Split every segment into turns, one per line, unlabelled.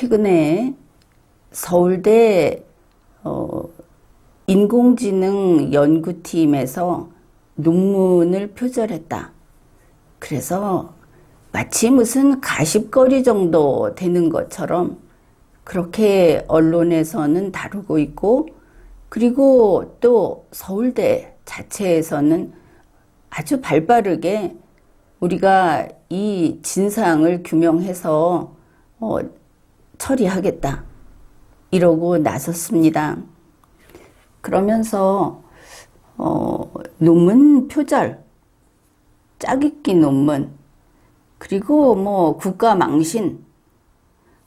최근에 서울대 인공지능 연구팀에서 논문을 표절했다. 그래서 마치 무슨 가십거리 정도 되는 것처럼 그렇게 언론에서는 다루고 있고, 그리고 또 서울대 자체에서는 아주 발빠르게 우리가 이 진상을 규명해서 처리하겠다 이러고 나섰습니다. 그러면서 논문 표절, 짜깁기 논문, 그리고 국가 망신,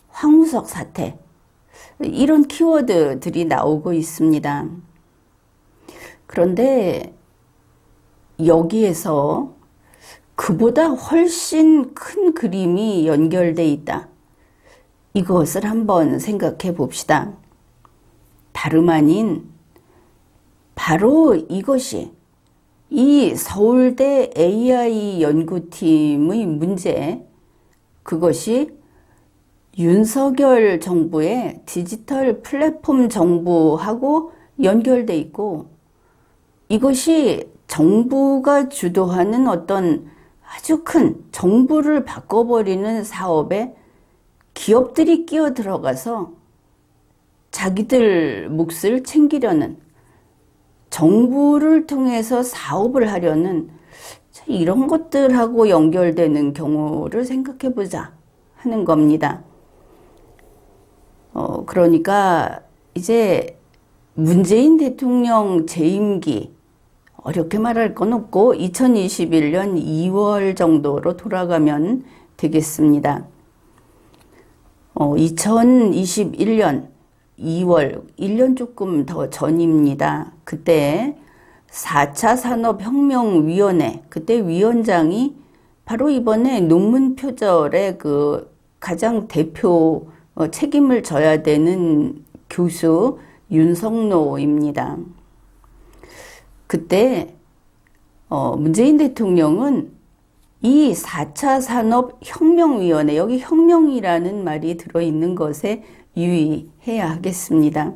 황우석 사태, 이런 키워드들이 나오고 있습니다. 그런데 여기에서 그보다 훨씬 큰 그림이 연결돼 있다. 이것을 한번 생각해 봅시다. 다름 아닌 바로 이것이 이 서울대 AI 연구팀의 문제, 그것이 윤석열 정부의 디지털 플랫폼 정부하고 연결돼 있고, 이것이 정부가 주도하는 어떤 아주 큰 정부를 바꿔버리는 사업에 기업들이 끼어 들어가서 자기들 몫을 챙기려는, 정부를 통해서 사업을 하려는 이런 것들하고 연결되는 경우를 생각해 보자 하는 겁니다. 그러니까 이제 문재인 대통령 재임기, 어렵게 말할 건 없고 2021년 2월 정도로 돌아가면 되겠습니다. 2021년 2월, 1년 조금 더 전입니다. 그때 4차 산업혁명위원회, 그때 위원장이 바로 이번에 논문 표절의 그 가장 대표 책임을 져야 되는 교수 윤석노입니다. 그때 문재인 대통령은 이 4차 산업혁명위원회, 여기 혁명이라는 말이 들어있는 것에 유의해야 하겠습니다.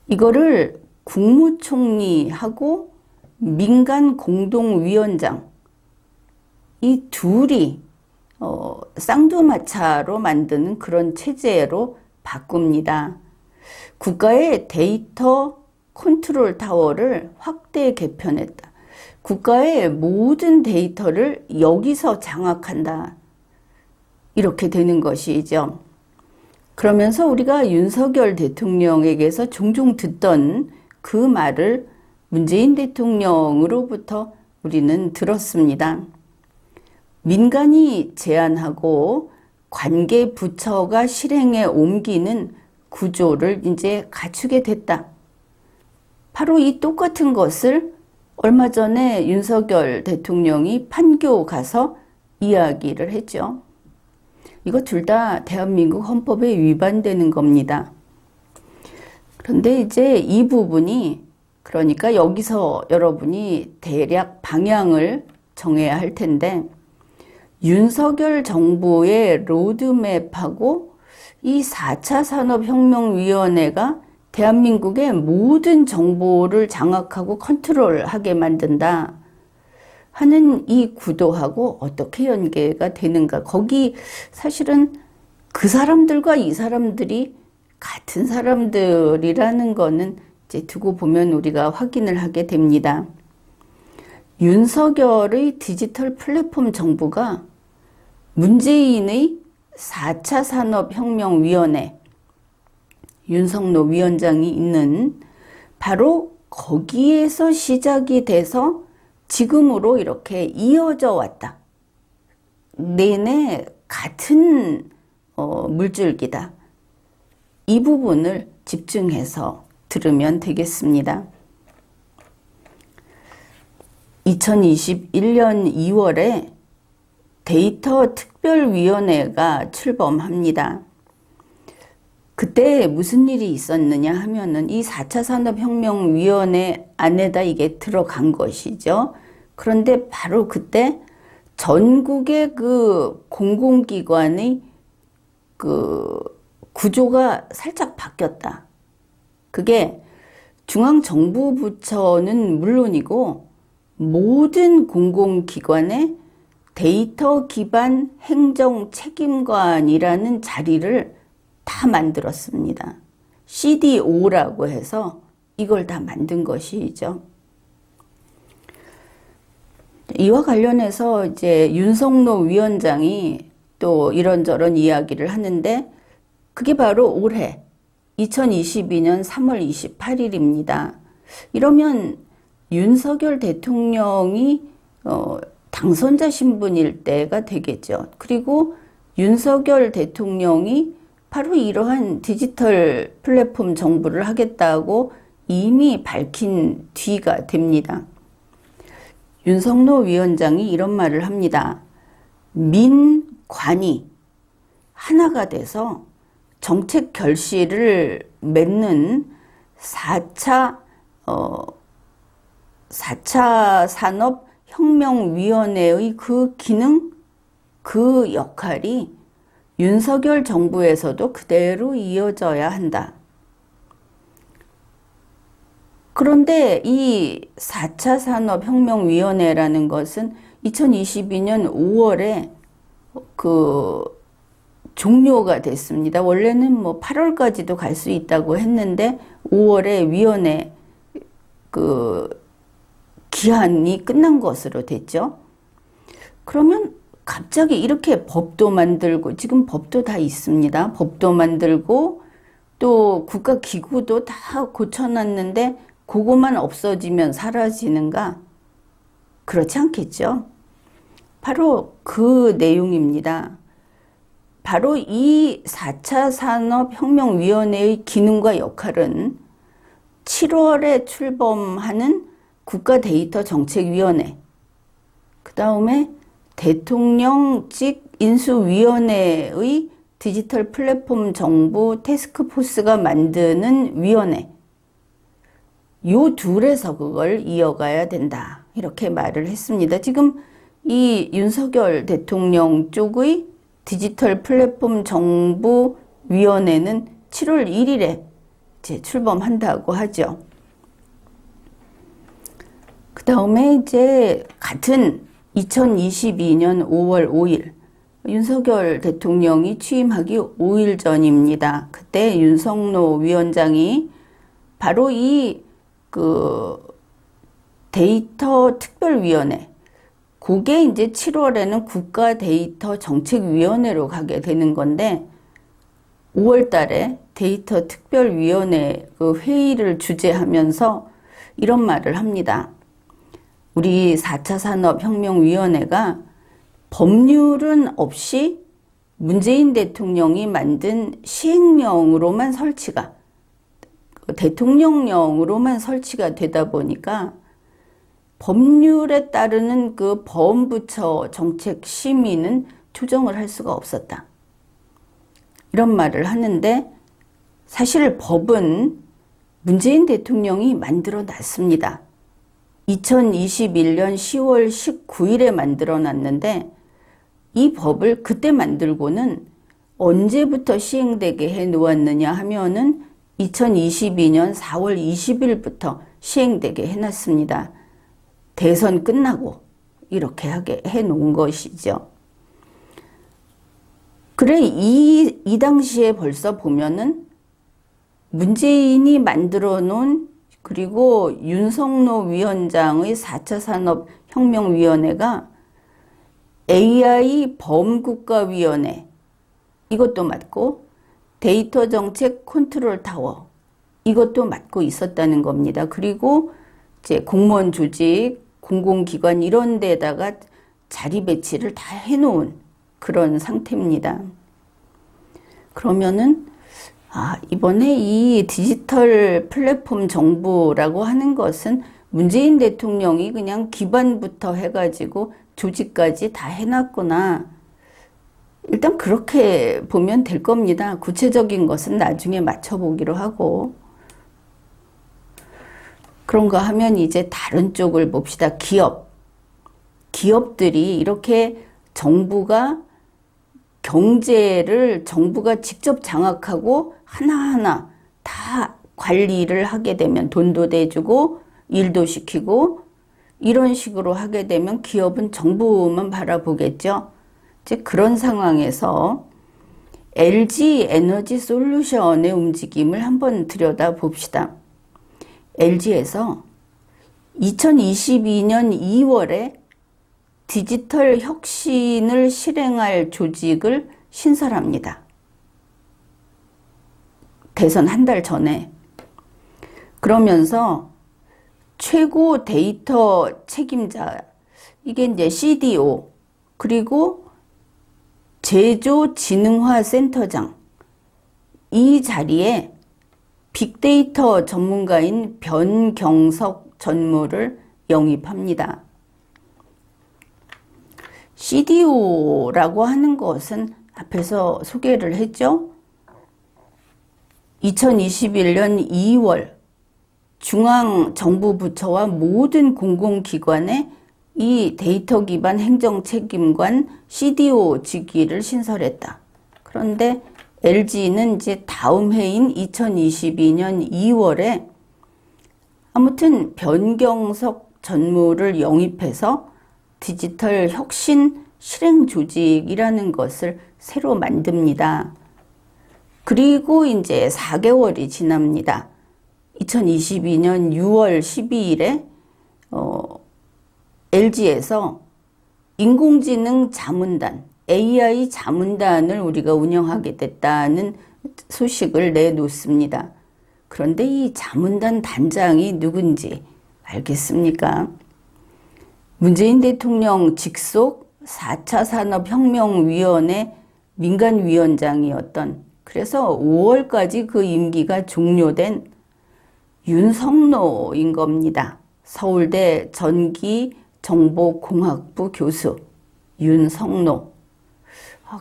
이거를 국무총리하고 민간공동위원장, 이 둘이 쌍두마차로 만드는 그런 체제로 바꿉니다. 국가의 데이터 컨트롤 타워를 확대 개편했다. 국가의 모든 데이터를 여기서 장악한다. 이렇게 되는 것이죠. 그러면서 우리가 윤석열 대통령에게서 종종 듣던 그 말을 문재인 대통령으로부터 우리는 들었습니다. 민간이 제안하고 관계 부처가 실행에 옮기는 구조를 이제 갖추게 됐다. 바로 이 똑같은 것을 얼마 전에 윤석열 대통령이 판교 가서 이야기를 했죠. 이거 둘 다 대한민국 헌법에 위반되는 겁니다. 그런데 이제 이 부분이, 그러니까 여기서 여러분이 대략 방향을 정해야 할 텐데, 윤석열 정부의 로드맵하고 이 4차 산업혁명위원회가 대한민국의 모든 정보를 장악하고 컨트롤하게 만든다 하는 이 구도하고 어떻게 연계가 되는가. 거기 사실은 그 사람들과 이 사람들이 같은 사람들이라는 거는 이제 두고 보면 우리가 확인을 하게 됩니다. 윤석열의 디지털 플랫폼 정부가 문재인의 4차 산업혁명위원회, 윤석노 위원장이 있는 바로 거기에서 시작이 돼서 지금으로 이렇게 이어져 왔다. 내내 같은 물줄기다. 이 부분을 집중해서 들으면 되겠습니다. 2021년 2월에 데이터 특별위원회가 출범합니다. 그때 무슨 일이 있었느냐 하면은 이 4차 산업혁명위원회 안에다 이게 들어간 것이죠. 그런데 바로 그때 전국의 그 공공기관의 그 구조가 살짝 바뀌었다. 그게 중앙정부부처는 물론이고 모든 공공기관의 데이터 기반 행정 책임관이라는 자리를 다 만들었습니다. CDO라고 해서 이걸 다 만든 것이죠. 이와 관련해서 이제 윤석노 위원장이 또 이런저런 이야기를 하는데 그게 바로 올해 2022년 3월 28일입니다. 이러면 윤석열 대통령이 당선자 신분일 때가 되겠죠. 그리고 윤석열 대통령이 바로 이러한 디지털 플랫폼 정부를 하겠다고 이미 밝힌 뒤가 됩니다. 윤석노 위원장이 이런 말을 합니다. 민관이 하나가 돼서 정책 결실을 맺는 4차 산업혁명위원회의 그 기능, 그 역할이 윤석열 정부에서도 그대로 이어져야 한다. 그런데 이 4차 산업혁명위원회라는 것은 2022년 5월에 종료가 됐습니다. 원래는 뭐 8월까지도 갈 수 있다고 했는데 5월에 위원회 기한이 끝난 것으로 됐죠. 그러면 갑자기 이렇게 법도 만들고, 지금 법도 다 있습니다. 법도 만들고 또 국가기구도 다 고쳐놨는데 그거만 없어지면 사라지는가? 그렇지 않겠죠. 바로 그 내용입니다. 바로 이 4차 산업혁명위원회의 기능과 역할은 7월에 출범하는 국가데이터정책위원회, 그 다음에 대통령직 인수위원회의 디지털 플랫폼 정부 태스크포스가 만드는 위원회, 요 둘에서 그걸 이어가야 된다. 이렇게 말을 했습니다. 지금 이 윤석열 대통령 쪽의 디지털 플랫폼 정부 위원회는 7월 1일에 이제 출범한다고 하죠. 그 다음에 이제 같은 2022년 5월 5일 윤석열 대통령이 취임하기 5일 전입니다. 그때 윤석노 위원장이 바로 이 데이터 특별위원회, 그게 이제 7월에는 국가데이터정책위원회로 가게 되는 건데 5월 달에 데이터 특별위원회 회의를 주재하면서 이런 말을 합니다. 우리 4차 산업혁명위원회가 법률은 없이 문재인 대통령이 만든 시행령으로만 설치가, 대통령령으로만 설치가 되다 보니까 법률에 따르는 그 범부처 정책 심의는 조정을 할 수가 없었다. 이런 말을 하는데 사실 법은 문재인 대통령이 만들어 놨습니다. 2021년 10월 19일에 만들어 놨는데 이 법을 그때 만들고는 언제부터 시행되게 해 놓았느냐 하면은 2022년 4월 20일부터 시행되게 해놨습니다. 대선 끝나고 이렇게 하게 해 놓은 것이죠. 그래, 이 당시에 벌써 보면은 문재인이 만들어 놓은, 그리고 윤석노 위원장의 4차 산업혁명위원회가 AI 범국가위원회, 이것도 맡고 데이터 정책 컨트롤 타워, 이것도 맡고 있었다는 겁니다. 그리고 이제 공무원 조직, 공공기관 이런 데다가 자리 배치를 다 해놓은 그런 상태입니다. 그러면은 이번에 이 디지털 플랫폼 정부라고 하는 것은 문재인 대통령이 그냥 기반부터 해가지고 조직까지 다 해놨구나. 일단 그렇게 보면 될 겁니다. 구체적인 것은 나중에 맞춰보기로 하고. 그런가 하면 이제 다른 쪽을 봅시다. 기업들이 이렇게 정부가 경제를 정부가 직접 장악하고 하나하나 다 관리를 하게 되면 돈도 대주고 일도 시키고 이런 식으로 하게 되면 기업은 정부만 바라보겠죠. 이제 그런 상황에서 LG 에너지 솔루션의 움직임을 한번 들여다봅시다. LG에서 2022년 2월에 디지털 혁신을 실행할 조직을 신설합니다. 대선 한 달 전에. 그러면서 최고 데이터 책임자, 이게 이제 CDO, 그리고 제조진흥화 센터장, 이 자리에 빅데이터 전문가인 변경석 전무를 영입합니다. CDO라고 하는 것은 앞에서 소개를 했죠. 2021년 2월 중앙정부부처와 모든 공공기관에 이 데이터 기반 행정책임관 CDO 직위를 신설했다. 그런데 LG는 이제 다음 해인 2022년 2월에 아무튼 변경석 전무를 영입해서 디지털 혁신 실행 조직이라는 것을 새로 만듭니다. 그리고 이제 4개월이 지납니다. 2022년 6월 12일에 LG에서 인공지능 자문단, AI 자문단을 우리가 운영하게 됐다는 소식을 내놓습니다. 그런데 이 자문단 단장이 누군지 알겠습니까? 문재인 대통령 직속 4차 산업혁명위원회 민간위원장이었던, 그래서 5월까지 그 임기가 종료된 윤석노인 겁니다. 서울대 전기정보공학부 교수 윤석노.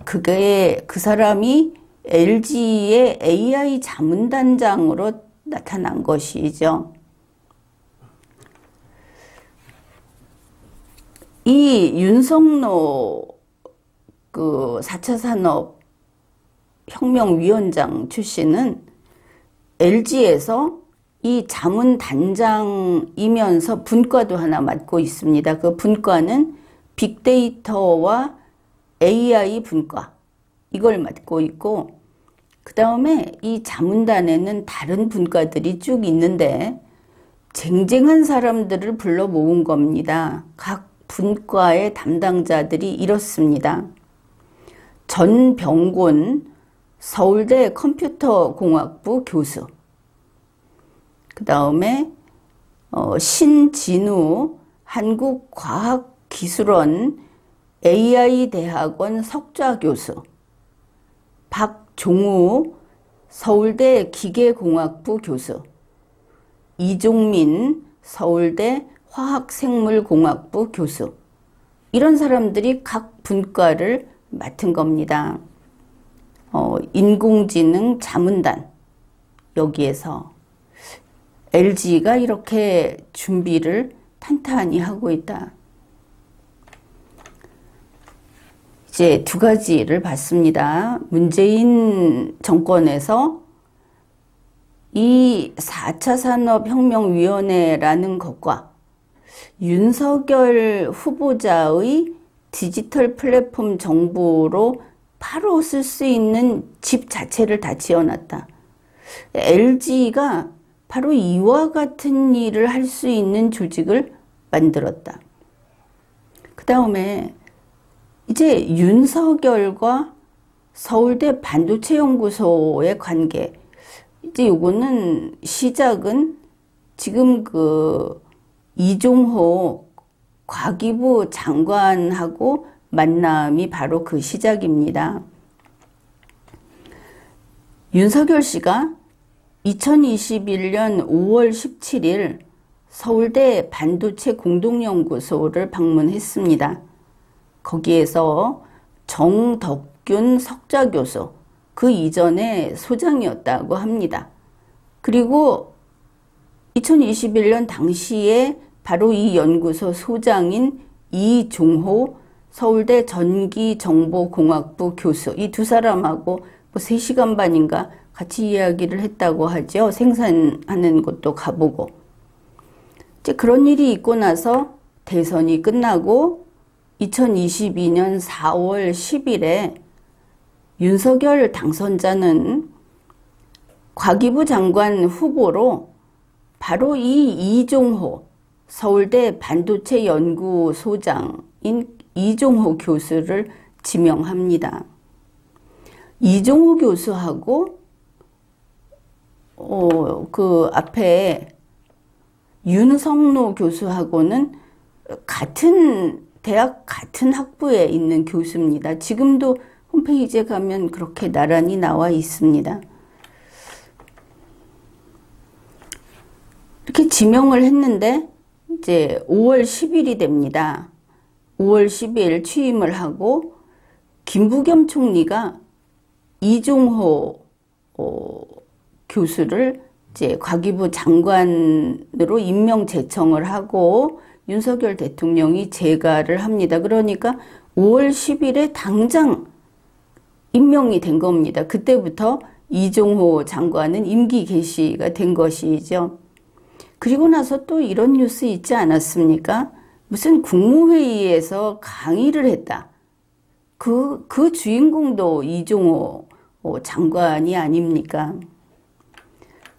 그 사람이 LG의 AI 자문단장으로 나타난 것이죠. 이 윤석노 4차 산업혁명위원장 출신은 LG에서 이 자문단장이면서 분과도 하나 맡고 있습니다. 그 분과는 빅데이터와 AI 분과, 이걸 맡고 있고, 그 다음에 이 자문단에는 다른 분과들이 쭉 있는데 쟁쟁한 사람들을 불러 모은 겁니다. 각 분과의 담당자들이 이렇습니다. 전병곤 서울대 컴퓨터공학부 교수, 그 다음에 신진우 한국과학기술원 AI대학원 석좌교수, 박종우 서울대 기계공학부 교수, 이종민 서울대 화학생물공학부 교수, 이런 사람들이 각 분과를 맡은 겁니다. 인공지능 자문단, 여기에서 LG가 이렇게 준비를 탄탄히 하고 있다. 이제 두 가지를 봤습니다. 문재인 정권에서 이 4차 산업혁명위원회라는 것과 윤석열 후보자의 디지털 플랫폼 정보로 바로 쓸 수 있는 집 자체를 다 지어놨다. LG가 바로 이와 같은 일을 할 수 있는 조직을 만들었다. 그 다음에 이제 윤석열과 서울대 반도체연구소의 관계, 이제 요거는 시작은 지금 이종호 과기부 장관하고 만남이 바로 그 시작입니다. 윤석열 씨가 2021년 5월 17일 서울대 반도체 공동연구소를 방문했습니다. 거기에서 정덕균 석좌교수, 그 이전에 소장이었다고 합니다. 그리고 2021년 당시에 바로 이 연구소 소장인 이종호 서울대 전기정보공학부 교수. 이 두 사람하고 뭐 3시간 반인가 같이 이야기를 했다고 하죠. 생산하는 곳도 가보고. 이제 그런 일이 있고 나서 대선이 끝나고 2022년 4월 10일에 윤석열 당선자는 과기부 장관 후보로 바로 이 이종호 서울대 반도체 연구소장인 이종호 교수를 지명합니다. 이종호 교수하고 그 앞에 윤석노 교수하고는 같은 대학 같은 학부에 있는 교수입니다. 지금도 홈페이지에 가면 그렇게 나란히 나와 있습니다. 이렇게 지명을 했는데 이제 5월 10일이 됩니다. 5월 10일 취임을 하고 김부겸 총리가 이종호 교수를 이제 과기부 장관으로 임명 제청을 하고 윤석열 대통령이 재가를 합니다. 그러니까 5월 10일에 당장 임명이 된 겁니다. 그때부터 이종호 장관은 임기 개시가 된 것이죠. 그리고 나서 또 이런 뉴스 있지 않았습니까? 무슨 국무회의에서 강의를 했다. 그 주인공도 이종호 장관이 아닙니까?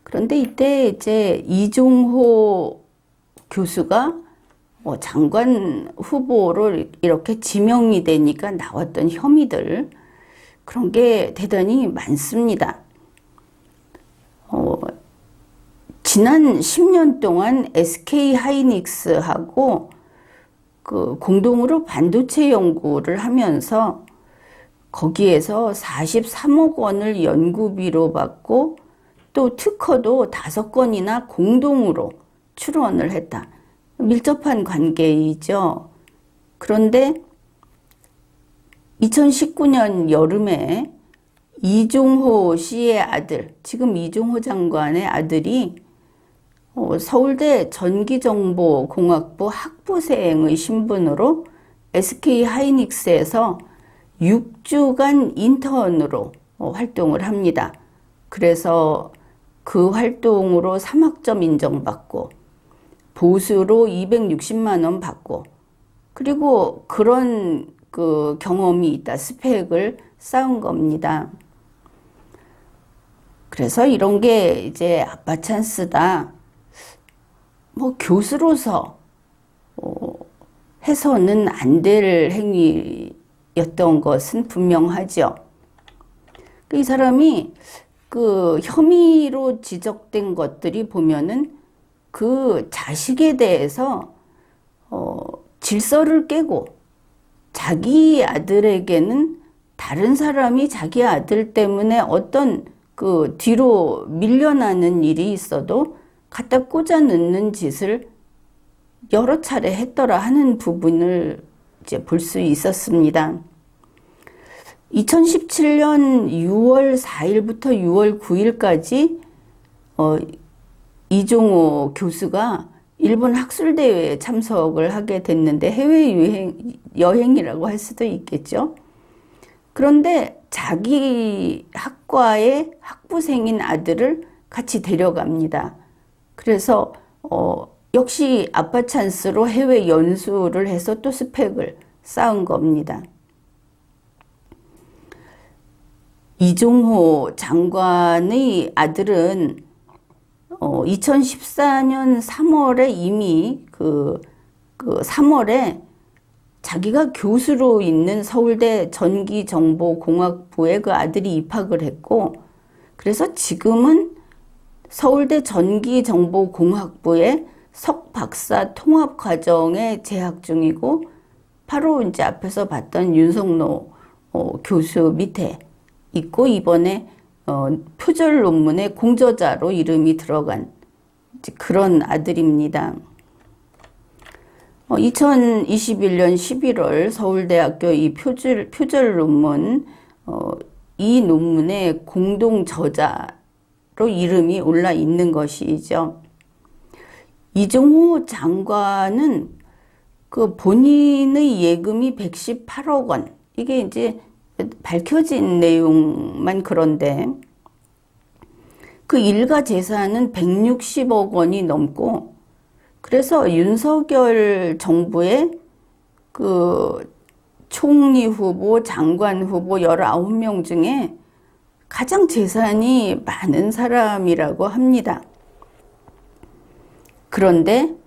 그런데 이때 이제 이종호 교수가 장관 후보로 이렇게 지명이 되니까 나왔던 혐의들, 그런 게 대단히 많습니다. 지난 10년 동안 SK 하이닉스하고 그 공동으로 반도체 연구를 하면서 거기에서 43억 원을 연구비로 받고 또 특허도 5건이나 공동으로 출원을 했다. 밀접한 관계이죠. 그런데 2019년 여름에 이종호 씨의 아들, 지금 이종호 장관의 아들이 서울대 전기정보공학부 학부생의 신분으로 SK 하이닉스에서 6주간 인턴으로 활동을 합니다. 그래서 그 활동으로 3학점 인정받고 보수로 260만 원 받고, 그리고 그런 그 경험이 있다, 스펙을 쌓은 겁니다. 그래서 이런 게 이제 아빠 찬스다. 뭐 교수로서 해서는 안 될 행위였던 것은 분명하죠. 이 사람이 그 혐의로 지적된 것들이 보면은 그 자식에 대해서 질서를 깨고 자기 아들에게는 다른 사람이 자기 아들 때문에 어떤 그 뒤로 밀려나는 일이 있어도 갖다 꽂아 넣는 짓을 여러 차례 했더라 하는 부분을 이제 볼 수 있었습니다. 2017년 6월 4일부터 6월 9일까지 이종호 교수가 일본 학술대회에 참석을 하게 됐는데 해외여행이라고 할 수도 있겠죠. 그런데 자기 학과의 학부생인 아들을 같이 데려갑니다. 그래서 역시 아빠 찬스로 해외 연수를 해서 또 스펙을 쌓은 겁니다. 이종호 장관의 아들은 2014년 3월에 이미 그 3월에 자기가 교수로 있는 서울대 전기정보공학부에 그 아들이 입학을 했고, 그래서 지금은 서울대 전기정보공학부의 석박사 통합과정에 재학 중이고, 바로 이제 앞에서 봤던 윤석노 교수 밑에 있고, 이번에 표절 논문의 공저자로 이름이 들어간 그런 아들입니다. 2021년 11월 서울대학교 이 표절 논문, 이 논문의 공동 저자로 이름이 올라 있는 것이죠. 이종호 장관은 그 본인의 예금이 118억 원. 이게 이제 밝혀진 내용만 그런데 그 일가 재산은 160억 원이 넘고 그래서 윤석열 정부의 그 총리 후보, 장관 후보 19명 중에 가장 재산이 많은 사람이라고 합니다. 그런데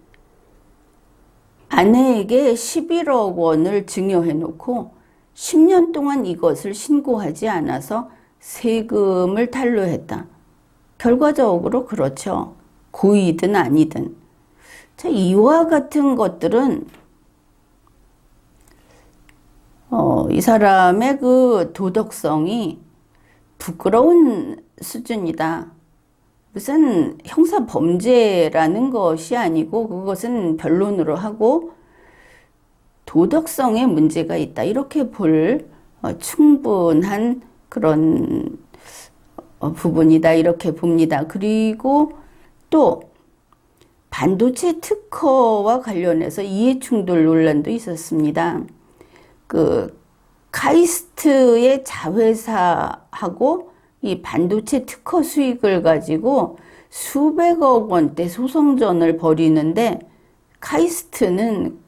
아내에게 11억 원을 증여해 놓고 10년 동안 이것을 신고하지 않아서 세금을 탈루했다. 결과적으로 그렇죠. 고의든 아니든. 자, 이와 같은 것들은 이 사람의 그 도덕성이 부끄러운 수준이다. 무슨 형사 범죄라는 것이 아니고 그것은 변론으로 하고 도덕성에 문제가 있다. 이렇게 볼 충분한 그런 부분이다. 이렇게 봅니다. 그리고 또 반도체 특허와 관련해서 이해충돌 논란도 있었습니다. 그 카이스트의 자회사하고 이 반도체 특허 수익을 가지고 수백억 원대 소송전을 벌이는데 카이스트는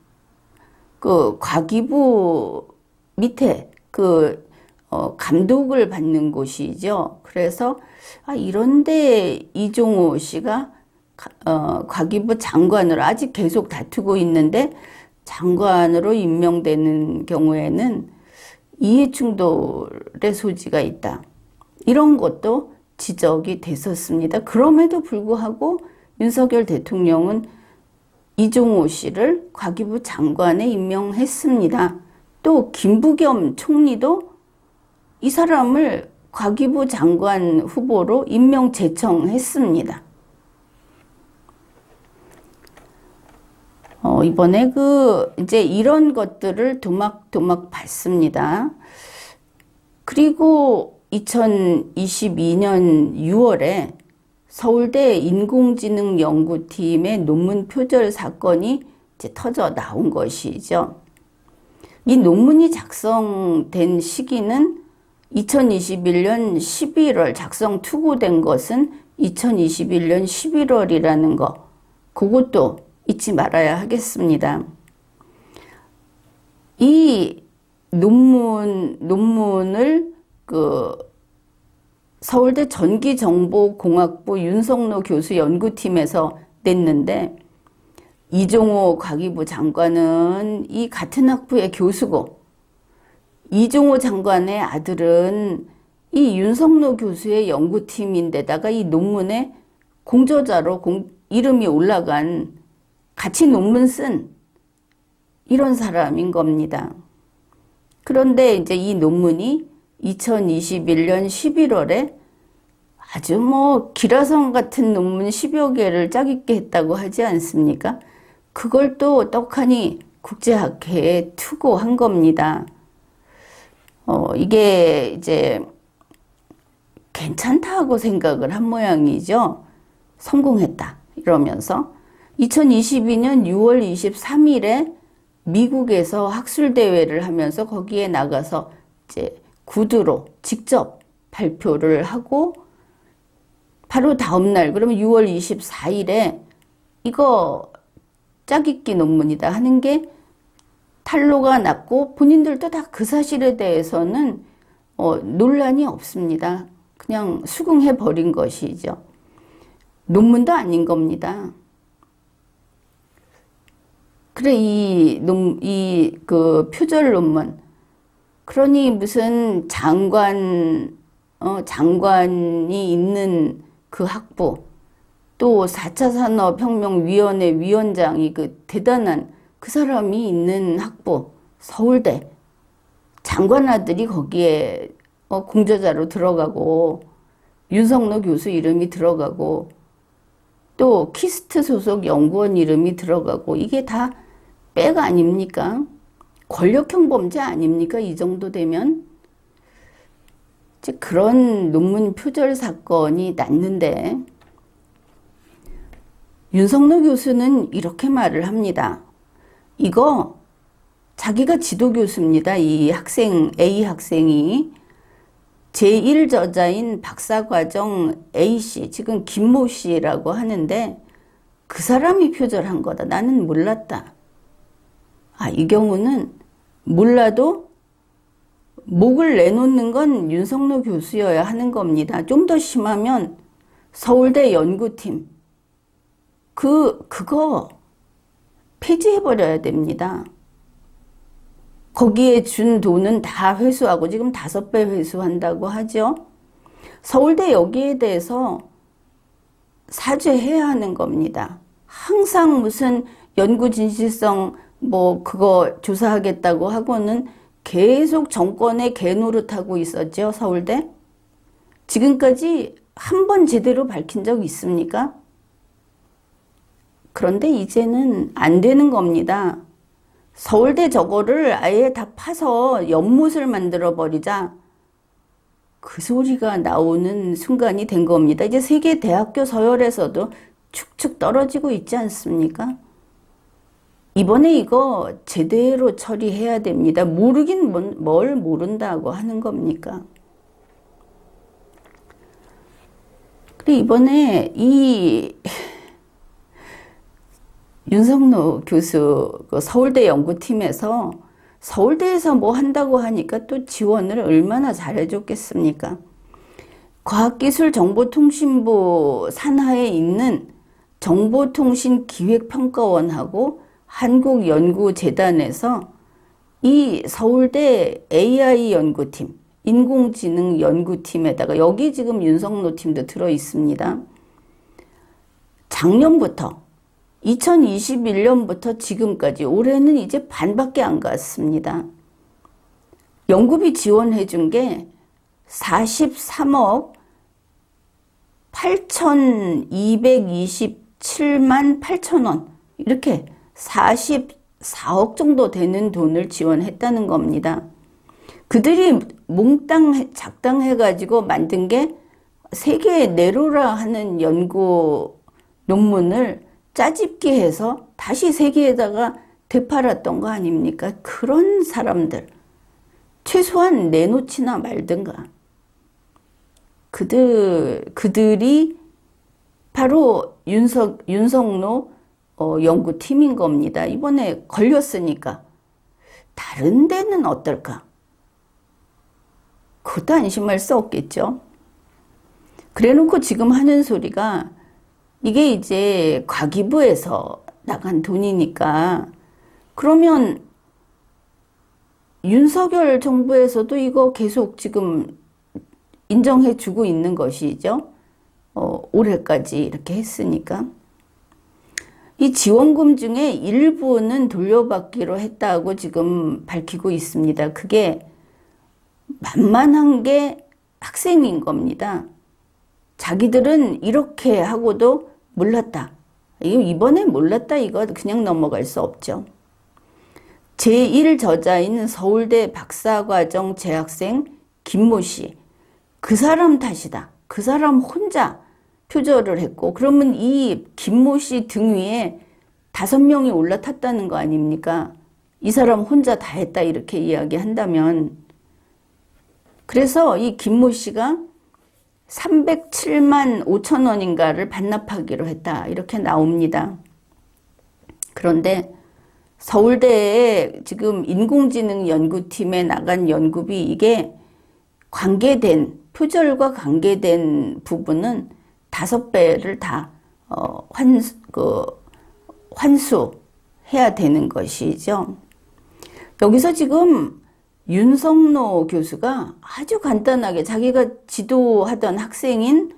그 과기부 밑에 그 감독을 받는 곳이죠. 그래서 이런데 이종호 씨가 과기부 장관으로 아직 계속 다투고 있는데 장관으로 임명되는 경우에는 이해충돌의 소지가 있다. 이런 것도 지적이 됐었습니다. 그럼에도 불구하고 윤석열 대통령은 이종호 씨를 과기부 장관에 임명했습니다. 또 김부겸 총리도 이 사람을 과기부 장관 후보로 임명 제청했습니다. 이번에 이제 이런 것들을 도막도막 봤습니다. 그리고 2022년 6월에 서울대 인공지능연구팀의 논문 표절 사건이 이제 터져 나온 것이죠. 이 논문이 작성된 시기는 2021년 11월, 작성 투고된 것은 2021년 11월이라는 거, 그것도 잊지 말아야 하겠습니다. 이 논문을 서울대 전기정보공학부 윤석노 교수 연구팀에서 냈는데 이종호 과기부 장관은 이 같은 학부의 교수고 이종호 장관의 아들은 이 윤석노 교수의 연구팀인데다가 이 논문에 공저자로 이름이 올라간 같이 논문 쓴 이런 사람인 겁니다. 그런데 이제 이 논문이 2021년 11월에 아주 기라성 같은 논문 10여 개를 짜깁게 했다고 하지 않습니까? 그걸 또 떡하니 국제학회에 투고한 겁니다. 이게 이제 괜찮다고 생각을 한 모양이죠. 성공했다 이러면서 2022년 6월 23일에 미국에서 학술대회를 하면서 거기에 나가서 이제 구두로 직접 발표를 하고 바로 다음날 그러면 6월 24일에 이거 짜깁기 논문이다 하는 게 탄로가 났고 본인들도 다 그 사실에 대해서는 논란이 없습니다. 그냥 수긍해 버린 것이죠. 논문도 아닌 겁니다. 그래, 그 표절 논문. 그러니 무슨 장관이 있는 그 학부, 또 4차 산업혁명위원회 위원장이 그 대단한 그 사람이 있는 학부, 서울대. 장관 아들이 거기에 공저자로 들어가고, 윤석노 교수 이름이 들어가고, 또 키스트 소속 연구원 이름이 들어가고, 이게 다 백 아닙니까? 권력형 범죄 아닙니까? 이 정도 되면. 그런 논문 표절 사건이 났는데 윤석노 교수는 이렇게 말을 합니다. 이거 자기가 지도교수입니다. 이 학생, A 학생이 제1저자인 박사과정 A씨, 지금 김모 씨라고 하는데 그 사람이 표절한 거다. 나는 몰랐다. 이 경우는 몰라도 목을 내놓는 건 윤석노 교수여야 하는 겁니다. 좀 더 심하면 서울대 연구팀, 그거 폐지해버려야 됩니다. 거기에 준 돈은 다 회수하고 지금 5배 회수한다고 하죠. 서울대 여기에 대해서 사죄해야 하는 겁니다. 항상 무슨 연구 진실성 그거 조사하겠다고 하고는 계속 정권의 개노릇하고 있었죠, 서울대. 지금까지 한 번 제대로 밝힌 적 있습니까? 그런데 이제는 안 되는 겁니다. 서울대 저거를 아예 다 파서 연못을 만들어 버리자. 그 소리가 나오는 순간이 된 겁니다. 이제 세계 대학교 서열에서도 축축 떨어지고 있지 않습니까? 이번에 이거 제대로 처리해야 됩니다. 모르긴 뭘 모른다고 하는 겁니까? 그리고 이번에 이 윤석노 교수 서울대 연구팀에서 서울대에서 뭐 한다고 하니까 또 지원을 얼마나 잘해줬겠습니까? 과학기술정보통신부 산하에 있는 정보통신기획평가원하고 한국연구재단에서 이 서울대 AI 연구팀, 인공지능 연구팀에다가 여기 지금 윤석노 팀도 들어 있습니다. 작년부터 2021년부터 지금까지 올해는 이제 반밖에 안 갔습니다. 연구비 지원해 준 게 43억 8,227만 8천 원, 이렇게 44억 정도 되는 돈을 지원했다는 겁니다. 그들이 몽땅 작당해가지고 만든 게 세계 내로라 하는 연구 논문을 짜집기 해서 다시 세계에다가 되팔았던 거 아닙니까? 그런 사람들 최소한 내놓지나 말든가. 그들이 바로 윤석노 연구팀인 겁니다. 이번에 걸렸으니까 다른 데는 어떨까? 그것도 안심할 수 없겠죠. 그래놓고 지금 하는 소리가 이게 이제 과기부에서 나간 돈이니까 그러면 윤석열 정부에서도 이거 계속 지금 인정해 주고 있는 것이죠. 올해까지 이렇게 했으니까. 이 지원금 중에 일부는 돌려받기로 했다고 지금 밝히고 있습니다. 그게 만만한 게 학생인 겁니다. 자기들은 이렇게 하고도 몰랐다. 이번에 몰랐다 이거 그냥 넘어갈 수 없죠. 제1저자인 서울대 박사과정 재학생 김모 씨. 그 사람 탓이다. 그 사람 혼자 표절을 했고 그러면 이 김모 씨 등 위에 5명이 올라탔다는 거 아닙니까? 이 사람 혼자 다 했다 이렇게 이야기한다면 그래서 이 김모 씨가 307만 5천 원인가를 반납하기로 했다 이렇게 나옵니다. 그런데 서울대에 지금 인공지능 연구팀에 나간 연구비 이게 표절과 관계된 부분은 5배를 다 환수해야 되는 것이죠. 여기서 지금 윤석노 교수가 아주 간단하게 자기가 지도하던 학생인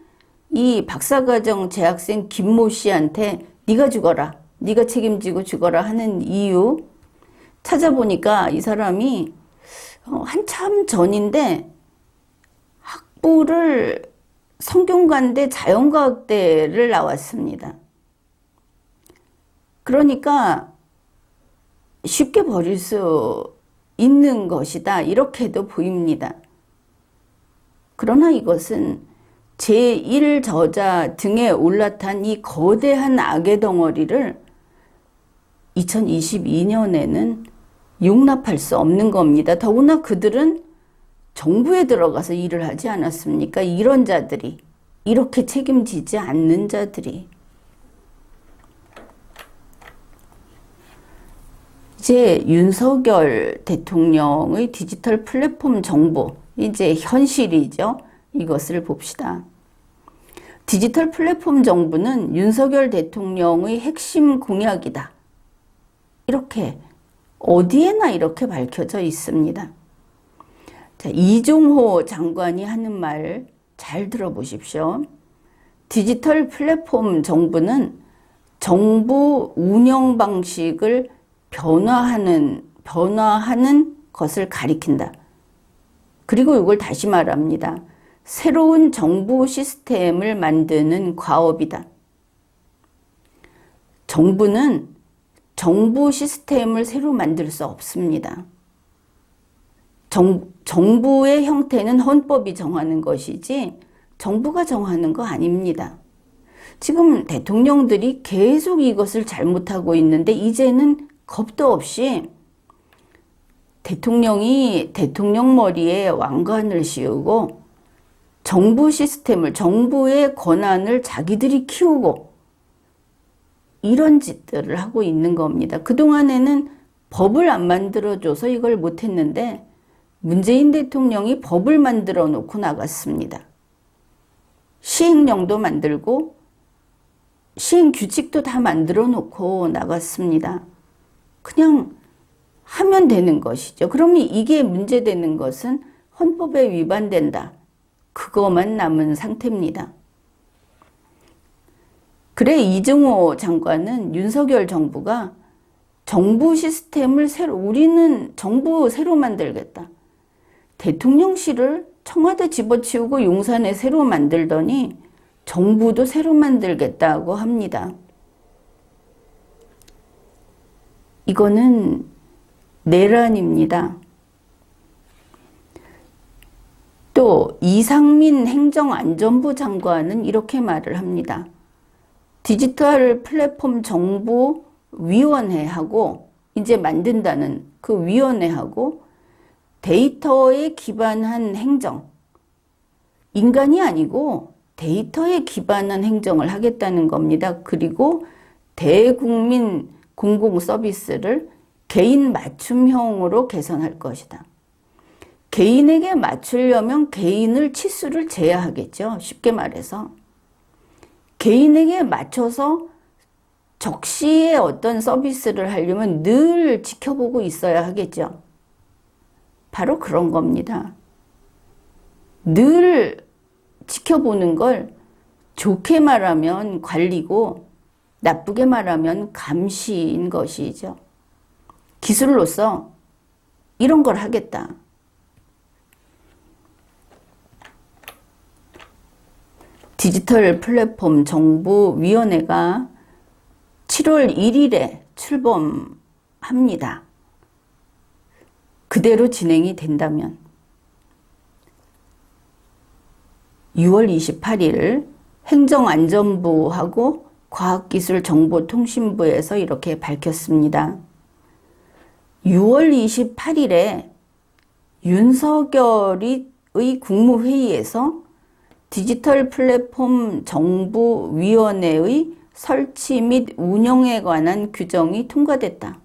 이 박사과정 재학생 김모 씨한테 네가 죽어라, 네가 책임지고 죽어라 하는 이유 찾아보니까 이 사람이 한참 전인데 학부를 성균관대 자연과학대를 나왔습니다. 그러니까 쉽게 버릴 수 있는 것이다 이렇게도 보입니다. 그러나 이것은 제1저자 등에 올라탄 이 거대한 악의 덩어리를 2022년에는 용납할 수 없는 겁니다. 더구나 그들은 정부에 들어가서 일을 하지 않았습니까? 이런 자들이, 이렇게 책임지지 않는 자들이. 이제 윤석열 대통령의 디지털 플랫폼 정부, 이제 현실이죠. 이것을 봅시다. 디지털 플랫폼 정부는 윤석열 대통령의 핵심 공약이다. 이렇게 어디에나 이렇게 밝혀져 있습니다. 자, 이종호 장관이 하는 말 잘 들어보십시오. 디지털 플랫폼 정부는 정부 운영 방식을 변화하는 것을 가리킨다. 그리고 이걸 다시 말합니다. 새로운 정부 시스템을 만드는 과업이다. 정부는 정부 시스템을 새로 만들 수 없습니다. 정부의 형태는 헌법이 정하는 것이지 정부가 정하는 거 아닙니다. 지금 대통령들이 계속 이것을 잘못하고 있는데 이제는 겁도 없이 대통령이 대통령 머리에 왕관을 씌우고 정부 시스템을, 정부의 권한을 자기들이 키우고 이런 짓들을 하고 있는 겁니다. 그동안에는 법을 안 만들어줘서 이걸 못했는데 문재인 대통령이 법을 만들어 놓고 나갔습니다. 시행령도 만들고 시행규칙도 다 만들어 놓고 나갔습니다. 그냥 하면 되는 것이죠. 그러면 이게 문제되는 것은 헌법에 위반된다. 그것만 남은 상태입니다. 그래 이종호 장관은 윤석열 정부가 정부 시스템을 우리는 정부 새로 만들겠다. 대통령실을 청와대 집어치우고 용산에 새로 만들더니 정부도 새로 만들겠다고 합니다. 이거는 내란입니다. 또 이상민 행정안전부 장관은 이렇게 말을 합니다. 디지털 플랫폼 정보위원회하고 이제 만든다는 그 위원회하고 데이터에 기반한 행정, 인간이 아니고 데이터에 기반한 행정을 하겠다는 겁니다. 그리고 대국민 공공 서비스를 개인 맞춤형으로 개선할 것이다. 개인에게 맞추려면 개인을 치수를 제어하겠죠. 쉽게 말해서. 개인에게 맞춰서 적시에 어떤 서비스를 하려면 늘 지켜보고 있어야 하겠죠. 바로 그런 겁니다. 늘 지켜보는 걸 좋게 말하면 관리고 나쁘게 말하면 감시인 것이죠. 기술로서 이런 걸 하겠다. 디지털 플랫폼 정보위원회가 7월 1일에 출범합니다. 그대로 진행이 된다면 6월 28일 행정안전부하고 과학기술정보통신부에서 이렇게 밝혔습니다. 6월 28일에 윤석열의 국무회의에서 디지털 플랫폼 정부위원회의 설치 및 운영에 관한 규정이 통과됐다.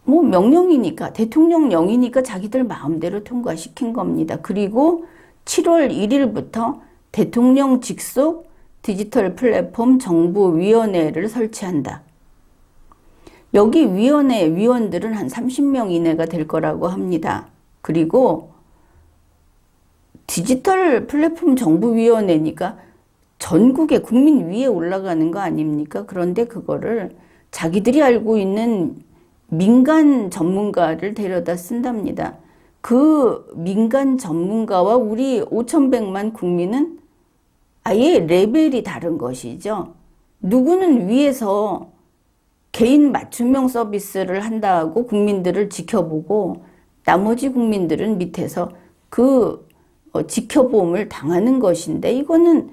뭐 명령이니까, 대통령령이니까 자기들 마음대로 통과시킨 겁니다. 그리고 7월 1일부터 대통령 직속 디지털 플랫폼 정부위원회를 설치한다. 여기 위원회 위원들은 한 30명 이내가 될 거라고 합니다. 그리고 디지털 플랫폼 정부위원회니까 전국의 국민 위에 올라가는 거 아닙니까? 그런데 그거를 자기들이 알고 있는 민간 전문가를 데려다 쓴답니다. 그 민간 전문가와 우리 5,100만 국민은 아예 레벨이 다른 것이죠. 누구는 위에서 개인 맞춤형 서비스를 한다고 국민들을 지켜보고 나머지 국민들은 밑에서 그 지켜봄을 당하는 것인데 이거는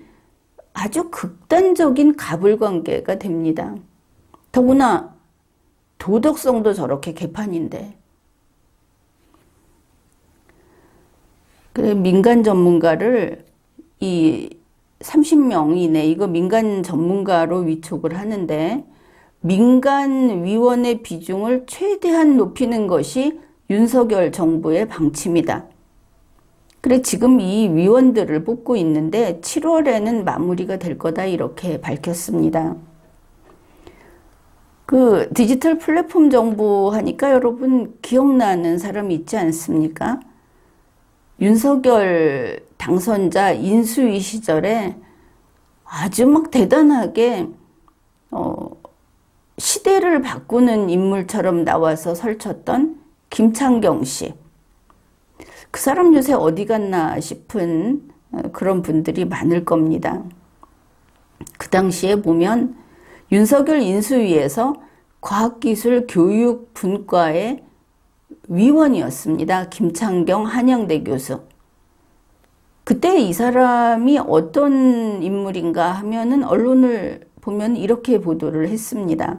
아주 극단적인 가불관계가 됩니다. 더구나 도덕성도 저렇게 개판인데. 그래, 민간 전문가를 이 30명 이내 이거 민간 전문가로 위촉을 하는데 민간 위원의 비중을 최대한 높이는 것이 윤석열 정부의 방침이다. 그래, 지금 이 위원들을 뽑고 있는데 7월에는 마무리가 될 거다 이렇게 밝혔습니다. 그 디지털 플랫폼 정보 하니까 여러분 기억나는 사람 있지 않습니까? 윤석열 당선자 인수위 시절에 아주 막 대단하게 시대를 바꾸는 인물처럼 나와서 설쳤던 김창경 씨. 그 사람 요새 어디 갔나 싶은 그런 분들이 많을 겁니다. 그 당시에 보면 윤석열 인수위에서 과학기술교육분과의 위원이었습니다. 김창경 한양대 교수. 그때 이 사람이 어떤 인물인가 하면은 언론을 보면 이렇게 보도를 했습니다.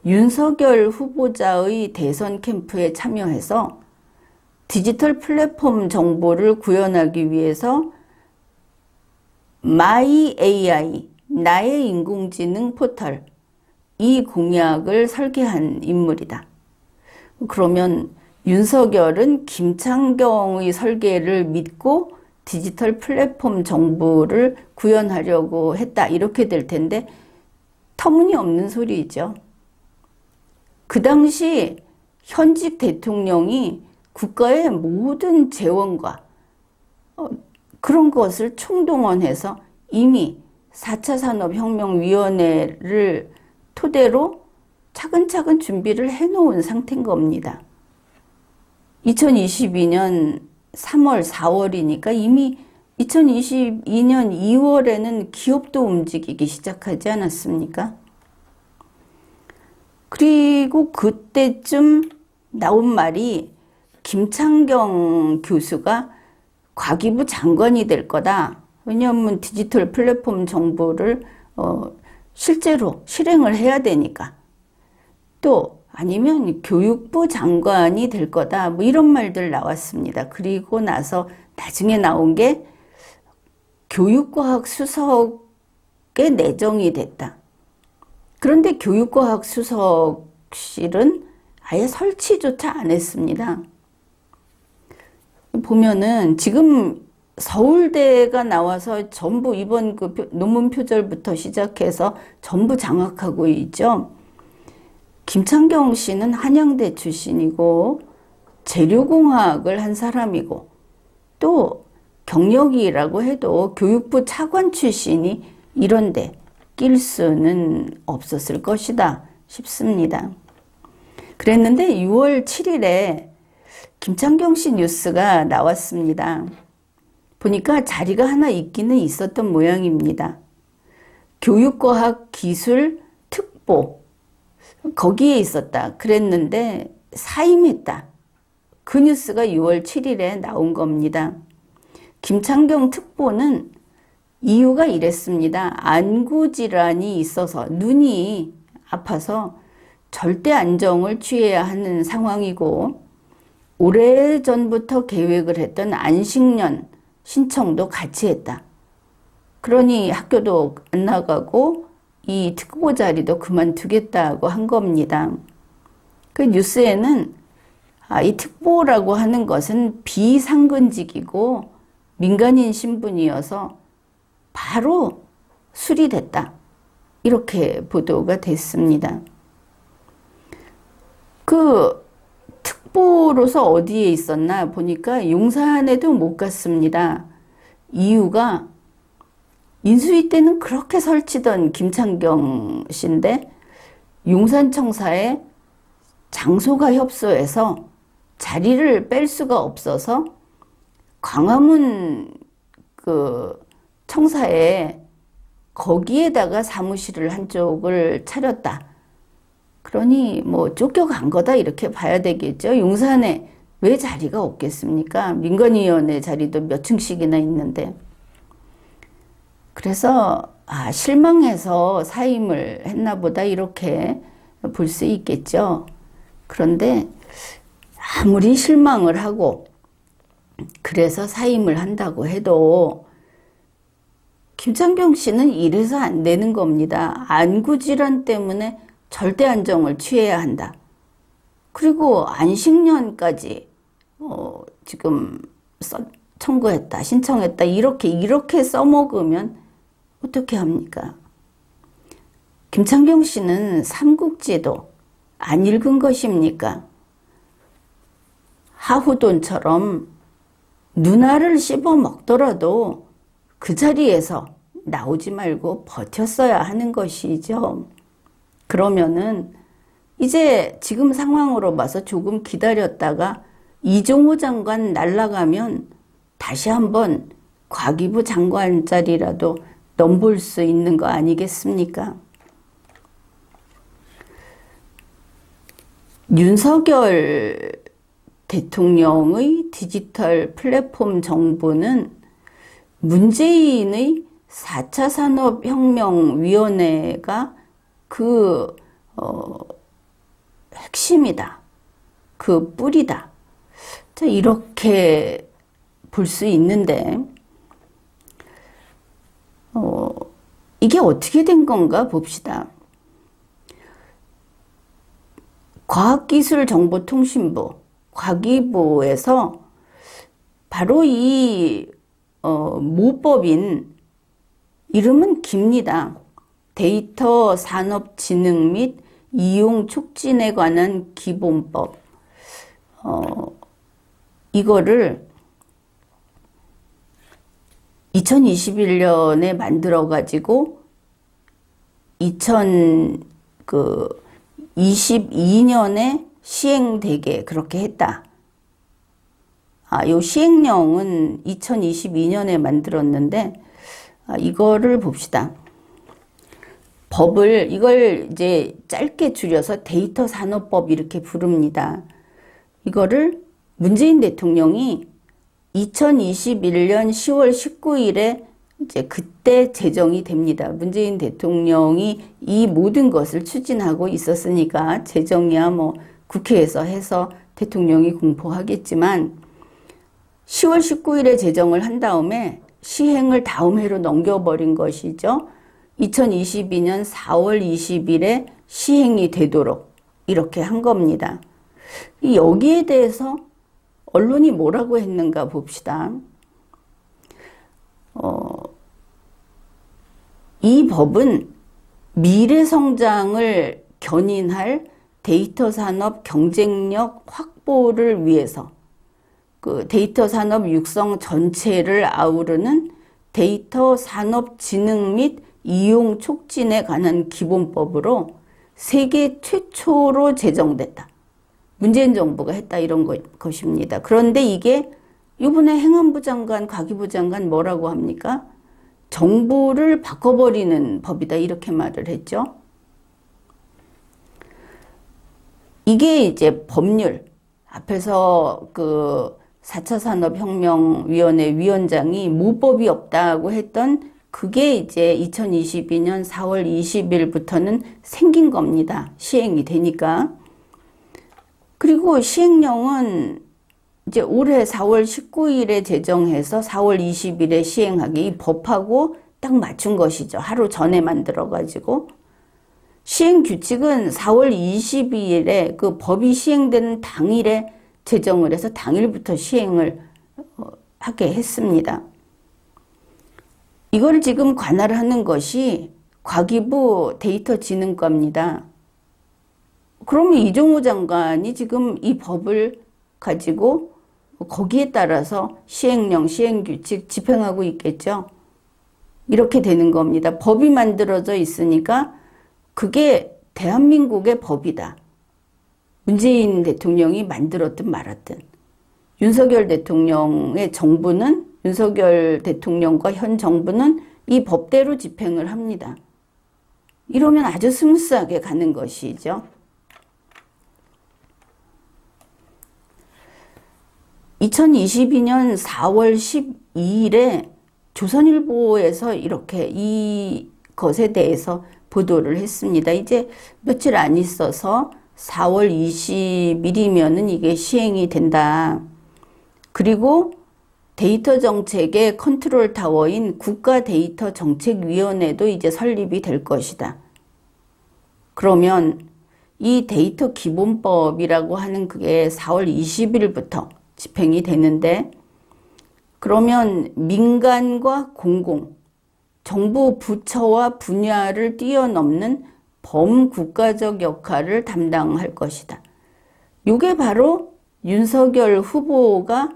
윤석열 후보자의 대선 캠프에 참여해서 디지털 플랫폼 정보를 구현하기 위해서 마이 AI, 나의 인공지능 포털, 이 공약을 설계한 인물이다. 그러면 윤석열은 김창경의 설계를 믿고 디지털 플랫폼 정보를 구현하려고 했다. 이렇게 될 텐데 터무니없는 소리죠. 그 당시 현직 대통령이 국가의 모든 재원과 그런 것을 총동원해서 이미 4차 산업혁명위원회를 토대로 차근차근 준비를 해놓은 상태인 겁니다. 2022년 3월, 4월이니까 이미 2022년 2월에는 기업도 움직이기 시작하지 않았습니까? 그리고 그때쯤 나온 말이 김창경 교수가 과기부 장관이 될 거다. 왜냐하면 디지털 플랫폼 정보를 실제로 실행을 해야 되니까. 또 아니면 교육부 장관이 될 거다. 뭐 이런 말들 나왔습니다. 그리고 나서 나중에 나온 게 교육과학 수석에 내정이 됐다. 그런데 교육과학 수석실은 아예 설치조차 안 했습니다. 보면은 지금 서울대가 나와서 전부 이번 그 논문 표절부터 시작해서 전부 장악하고 있죠. 김창경 씨는 한양대 출신이고 재료공학을 한 사람이고 또 경력이라고 해도 교육부 차관 출신이 이런데 낄 수는 없었을 것이다 싶습니다. 그랬는데 6월 7일에 김창경 씨 뉴스가 나왔습니다. 보니까 자리가 하나 있기는 있었던 모양입니다. 교육과학기술특보 거기에 있었다 그랬는데 사임했다. 그 뉴스가 6월 7일에 나온 겁니다. 김창경 특보는 이유가 이랬습니다. 안구질환이 있어서 눈이 아파서 절대 안정을 취해야 하는 상황이고 오래전부터 계획을 했던 안식년 신청도 같이 했다. 그러니 학교도 안 나가고 이 특보 자리도 그만두겠다고 한 겁니다. 그 뉴스에는 이 특보라고 하는 것은 비상근직이고 민간인 신분이어서 바로 수리됐다. 이렇게 보도가 됐습니다. 그 특보로서 어디에 있었나 보니까 용산에도 못 갔습니다. 이유가 인수위 때는 그렇게 설치던 김창경 씨인데 용산청사에 장소가 협소해서 자리를 뺄 수가 없어서 광화문 그 청사에 거기에다가 사무실을 한쪽을 차렸다. 그러니 뭐 쫓겨간 거다 이렇게 봐야 되겠죠. 용산에 왜 자리가 없겠습니까? 민간위원회 자리도 몇 층씩이나 있는데. 그래서 실망해서 사임을 했나 보다 이렇게 볼 수 있겠죠. 그런데 아무리 실망을 하고 그래서 사임을 한다고 해도 김창경 씨는 이래서 안 되는 겁니다. 안구질환 때문에 절대 안정을 취해야 한다. 그리고 안식년까지 지금 청구했다, 신청했다 이렇게 써먹으면 어떻게 합니까? 김창경 씨는 삼국지도 안 읽은 것입니까? 하후돈처럼 누나를 씹어 먹더라도 그 자리에서 나오지 말고 버텼어야 하는 것이죠. 그러면은 이제 지금 상황으로 봐서 조금 기다렸다가 이종호 장관 날아가면 다시 한번 과기부 장관 자리라도 넘볼 수 있는 거 아니겠습니까? 윤석열 대통령의 디지털 플랫폼 정부는 문재인의 4차 산업혁명위원회가 그 핵심이다. 그 뿌리다. 자, 이렇게 볼 수 있는데 이게 어떻게 된 건가 봅시다. 과학기술정보통신부, 과기부에서 바로 이 모법인 이름은 깁니다. 데이터 산업진흥 및 이용 촉진에 관한 기본법. 이거를 2021년에 만들어가지고 2022년에 시행되게 그렇게 했다. 요 시행령은 2022년에 만들었는데, 이거를 봅시다. 이걸 이제 짧게 줄여서 데이터 산업법 이렇게 부릅니다. 이거를 문재인 대통령이 2021년 10월 19일에 이제 그때 제정이 됩니다. 문재인 대통령이 이 모든 것을 추진하고 있었으니까 제정이야 뭐 국회에서 해서 대통령이 공포하겠지만 10월 19일에 제정을 한 다음에 시행을 다음 해로 넘겨버린 것이죠. 2022년 4월 20일에 시행이 되도록 이렇게 한 겁니다. 여기에 대해서 언론이 뭐라고 했는가 봅시다. 이 법은 미래 성장을 견인할 데이터 산업 경쟁력 확보를 위해서 그 데이터 산업 육성 전체를 아우르는 데이터 산업 진흥 및 이용 촉진에 관한 기본법으로 세계 최초로 제정됐다. 문재인 정부가 했다 이런 것입니다. 그런데 이게 이번에 행안부 장관, 과기부 장관 뭐라고 합니까? 정부를 바꿔버리는 법이다 이렇게 말을 했죠. 이게 이제 법률 앞에서 그 4차 산업혁명위원회 위원장이 모법이 없다고 했던 그게 이제 2022년 4월 20일부터는 생긴 겁니다. 시행이 되니까. 그리고 시행령은 이제 올해 4월 19일에 제정해서 4월 20일에 시행하기 이 법하고 딱 맞춘 것이죠. 하루 전에 만들어가지고. 시행 규칙은 4월 22일에 그 법이 시행되는 당일에 제정을 해서 당일부터 시행을 하게 했습니다. 이걸 지금 관할하는 것이 과기부 데이터진흥과입니다. 그러면 이종호 장관이 지금 이 법을 가지고 거기에 따라서 시행령, 시행규칙 집행하고 있겠죠. 이렇게 되는 겁니다. 법이 만들어져 있으니까 그게 대한민국의 법이다. 문재인 대통령이 만들었든 말았든. 윤석열 대통령의 정부는, 윤석열 대통령과 현 정부는 이 법대로 집행을 합니다. 이러면 아주 스무스하게 가는 것이죠. 2022년 4월 12일에 조선일보에서 이렇게 이것에 대해서 보도를 했습니다. 이제 며칠 안 있어서 4월 20일이면은 이게 시행이 된다. 그리고 데이터 정책의 컨트롤 타워인 국가데이터정책위원회도 이제 설립이 될 것이다. 그러면 이 데이터 기본법이라고 하는 그게 4월 20일부터 집행이 되는데, 그러면 민간과 공공, 정부 부처와 분야를 뛰어넘는 범국가적 역할을 담당할 것이다. 이게 바로 윤석열 후보가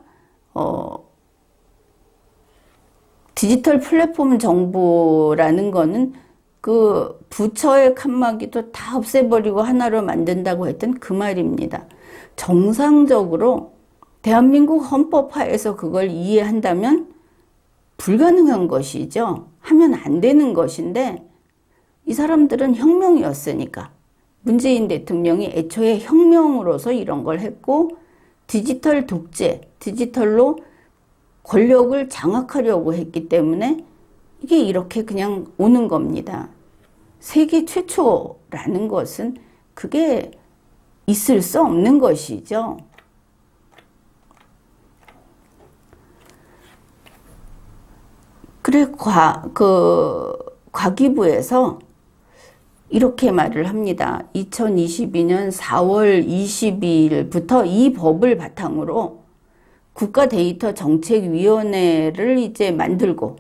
디지털 플랫폼 정보라는 거는 그 부처의 칸막이도 다 없애버리고 하나로 만든다고 했던 그 말입니다. 정상적으로 대한민국 헌법하에서 그걸 이해한다면 불가능한 것이죠. 하면 안 되는 것인데, 이 사람들은 혁명이었으니까 문재인 대통령이 애초에 혁명으로서 이런 걸 했고, 디지털 독재, 디지털로 권력을 장악하려고 했기 때문에 이게 이렇게 그냥 오는 겁니다. 세계 최초라는 것은 그게 있을 수 없는 것이죠. 그래, 과기부에서 이렇게 말을 합니다. 2022년 4월 22일부터 이 법을 바탕으로 국가데이터정책위원회를 이제 만들고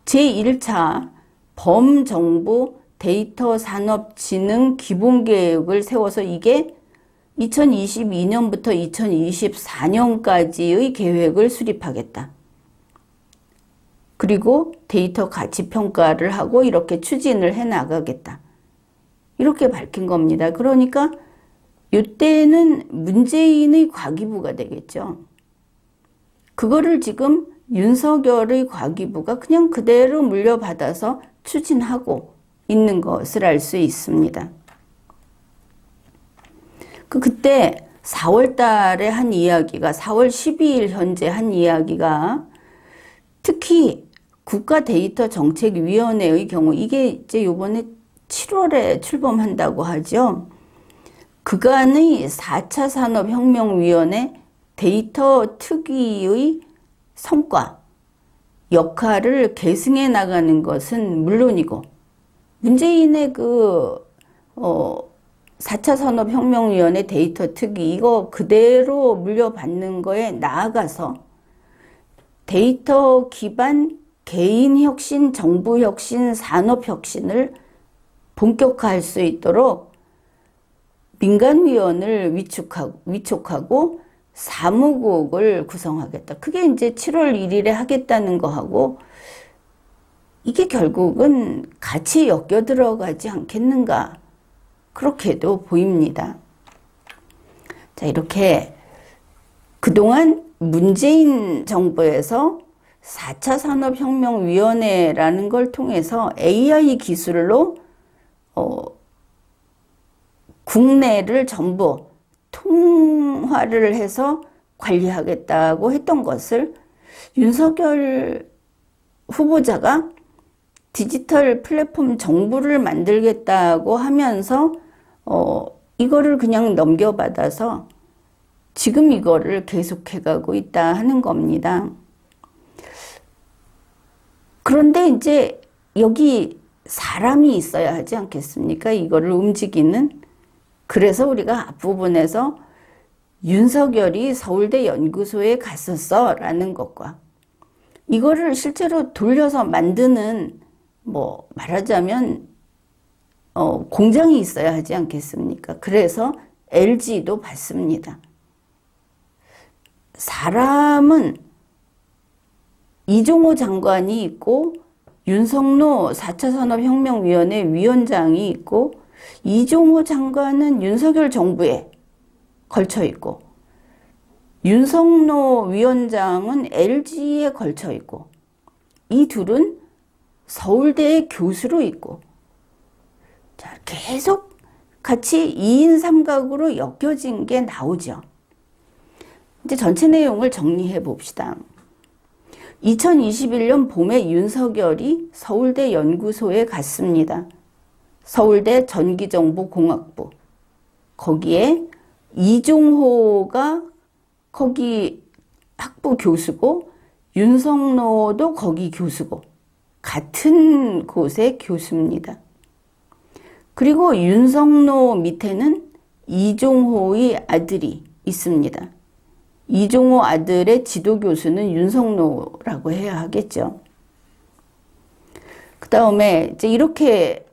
제1차 범정부 데이터산업진흥 기본계획을 세워서 이게 2022년부터 2024년까지의 계획을 수립하겠다. 그리고 데이터 가치 평가를 하고 이렇게 추진을 해 나가겠다. 이렇게 밝힌 겁니다. 그러니까 이때는 문재인의 과기부가 되겠죠. 그거를 지금 윤석열의 과기부가 그냥 그대로 물려받아서 추진하고 있는 것을 알 수 있습니다. 그때 4월 달에 한 이야기가, 4월 12일 현재 한 이야기가, 특히 국가데이터정책위원회의 경우, 이게 이제 요번에 7월에 출범한다고 하죠. 그간의 4차 산업혁명위원회 데이터 특위의 성과, 역할을 계승해 나가는 것은 물론이고, 문재인의 4차 산업혁명위원회 데이터 특위, 이거 그대로 물려받는 거에 나아가서 데이터 기반 개인 혁신, 정부 혁신, 산업 혁신을 본격화할 수 있도록 민간위원을 위촉하고 사무국을 구성하겠다. 그게 이제 7월 1일에 하겠다는 거하고 이게 결국은 같이 엮여 들어가지 않겠는가, 그렇게도 보입니다. 자, 이렇게 그동안 문재인 정부에서 4차 산업혁명위원회라는 걸 통해서 AI 기술로 국내를 전부 통화를 해서 관리하겠다고 했던 것을 윤석열 후보자가 디지털 플랫폼 정부를 만들겠다고 하면서 이거를 그냥 넘겨받아서 지금 이거를 계속해가고 있다 하는 겁니다. 그런데 이제 여기 사람이 있어야 하지 않겠습니까? 이거를 움직이는. 그래서 우리가 앞부분에서 윤석열이 서울대 연구소에 갔었어 라는 것과 이거를 실제로 돌려서 만드는, 말하자면 공장이 있어야 하지 않겠습니까? 그래서 LG도 받습니다. 사람은 이종호 장관이 있고 윤석노 4차 산업혁명위원회 위원장이 있고, 이종호 장관은 윤석열 정부에 걸쳐 있고, 윤석노 위원장은 LG에 걸쳐 있고, 이 둘은 서울대의 교수로 있고, 자, 계속 같이 2인 3각으로 엮여진 게 나오죠. 이제 전체 내용을 정리해 봅시다. 2021년 봄에 윤석열이 서울대 연구소에 갔습니다. 서울대 전기정보공학부. 거기에 이종호가 거기 학부 교수고 윤석노도 거기 교수고 같은 곳의 교수입니다. 그리고 윤석노 밑에는 이종호의 아들이 있습니다. 이종호 아들의 지도교수는 윤석노라고 해야 하겠죠. 그 다음에 이제 이렇게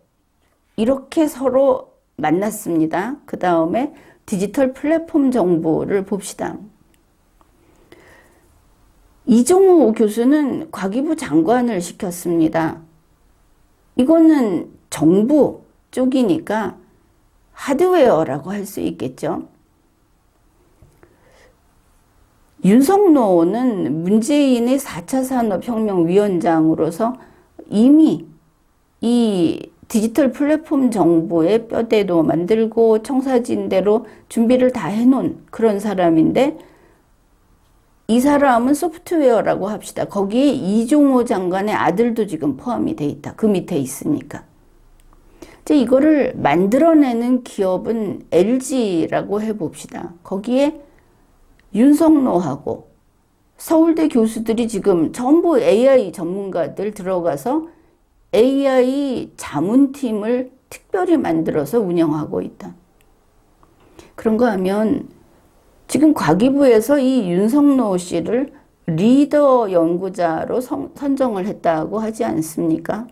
서로 만났습니다. 그 다음에 디지털 플랫폼 정보를 봅시다. 이종호 교수는 과기부 장관을 시켰습니다. 이거는 정부 쪽이니까 하드웨어라고 할 수 있겠죠. 윤석노는 문재인의 4차 산업혁명 위원장으로서 이미 이 디지털 플랫폼 정보의 뼈대도 만들고 청사진대로 준비를 다 해놓은 그런 사람인데 이 사람은 소프트웨어라고 합시다. 거기에 이종호 장관의 아들도 지금 포함이 돼 있다. 그 밑에 있으니까. 이제 이거를 만들어내는 기업은 LG라고 해봅시다. 거기에 윤석노하고 서울대 교수들이 지금 전부 AI 전문가들 들어가서 AI 자문팀을 특별히 만들어서 운영하고 있다. 그런가 하면 지금 과기부에서 이 윤석노 씨를 리더 연구자로 선정을 했다고 하지 않습니까?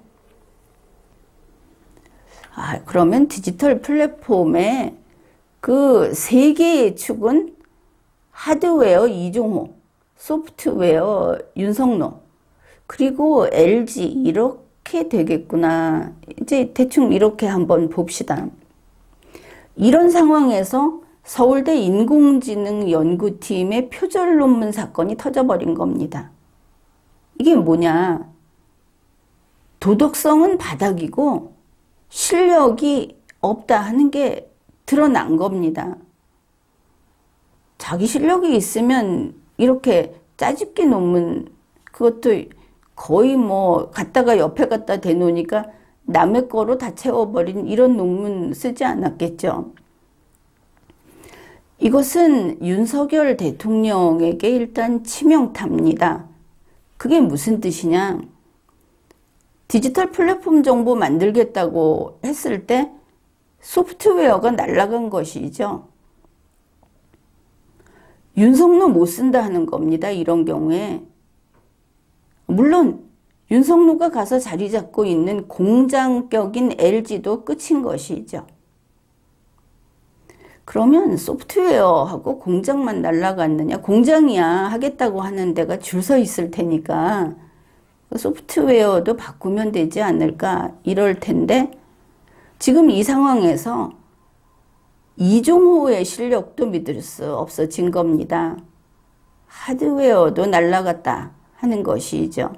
그러면 디지털 플랫폼의 그 세 개의 축은 하드웨어 이종호, 소프트웨어 윤석노, 그리고 LG 이렇게 되겠구나. 이제 대충 이렇게 한번 봅시다. 이런 상황에서 서울대 인공지능 연구팀의 표절 논문 사건이 터져버린 겁니다. 이게 뭐냐? 도덕성은 바닥이고 실력이 없다 하는 게 드러난 겁니다. 자기 실력이 있으면 이렇게 짜집기 논문, 그것도 거의 뭐 갖다가 옆에 갖다 대놓으니까 남의 거로 다 채워버린 이런 논문 쓰지 않았겠죠. 이것은 윤석열 대통령에게 일단 치명타입니다. 그게 무슨 뜻이냐? 디지털 플랫폼 정보 만들겠다고 했을 때 소프트웨어가 날아간 것이죠. 윤석노 못 쓴다 하는 겁니다. 이런 경우에. 물론 윤석노가 가서 자리 잡고 있는 공장격인 LG도 끝인 것이죠. 그러면 소프트웨어하고 공장만 날아갔느냐? 공장이야 하겠다고 하는 데가 줄 서 있을 테니까 소프트웨어도 바꾸면 되지 않을까 이럴 텐데 지금 이 상황에서 이종호의 실력도 믿을 수 없어진 겁니다. 하드웨어도 날아갔다 하는 것이죠.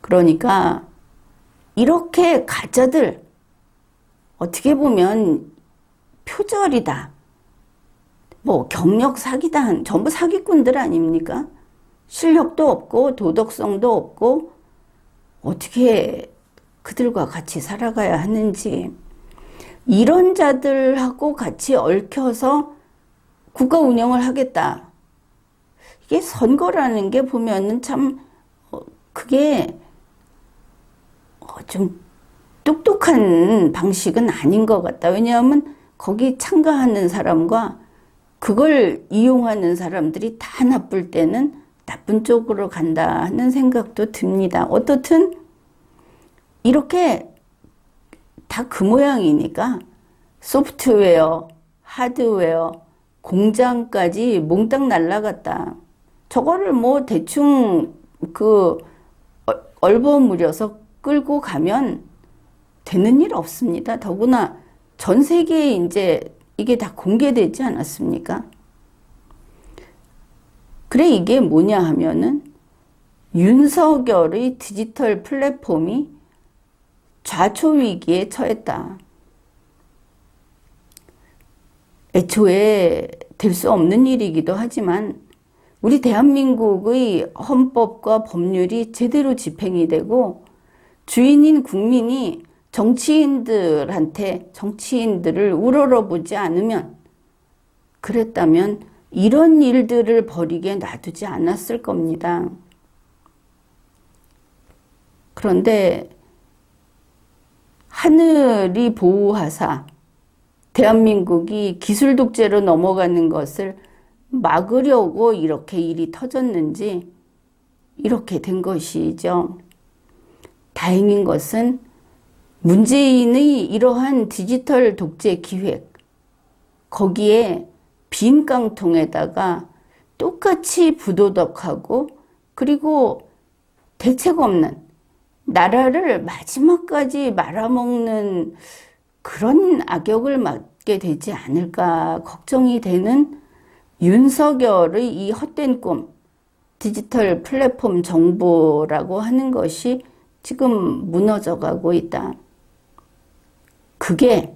그러니까 이렇게 가짜들 어떻게 보면 표절이다. 뭐 경력 사기다. 전부 사기꾼들 아닙니까? 실력도 없고 도덕성도 없고 어떻게 그들과 같이 살아가야 하는지 이런 자들하고 같이 얽혀서 국가 운영을 하겠다. 이게 선거라는 게 보면은 참 그게 좀 똑똑한 방식은 아닌 것 같다. 왜냐하면 거기 참가하는 사람과 그걸 이용하는 사람들이 다 나쁠 때는 나쁜 쪽으로 간다 하는 생각도 듭니다. 어떻든 이렇게 다 그 모양이니까 소프트웨어, 하드웨어, 공장까지 몽땅 날라갔다. 저거를 뭐 대충 얼버무려서 끌고 가면 되는 일 없습니다. 더구나 전 세계에 이제 이게 다 공개되지 않았습니까? 그래 이게 뭐냐 하면은 윤석열의 디지털 플랫폼이 좌초위기에 처했다. 애초에 될 수 없는 일이기도 하지만 우리 대한민국의 헌법과 법률이 제대로 집행이 되고 주인인 국민이 정치인들을 우러러보지 않으면, 그랬다면 이런 일들을 벌이게 놔두지 않았을 겁니다. 그런데 하늘이 보호하사 대한민국이 기술 독재로 넘어가는 것을 막으려고 이렇게 일이 터졌는지 이렇게 된 것이죠. 다행인 것은 문재인의 이러한 디지털 독재 기획, 거기에 빈 깡통에다가 똑같이 부도덕하고 그리고 대책 없는, 나라를 마지막까지 말아먹는 그런 악역을 맡게 되지 않을까 걱정이 되는 윤석열의 이 헛된 꿈, 디지털 플랫폼 정보라고 하는 것이 지금 무너져가고 있다. 그게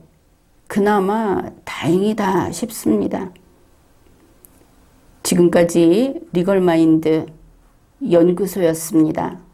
그나마 다행이다 싶습니다. 지금까지 리걸마인드 연구소였습니다.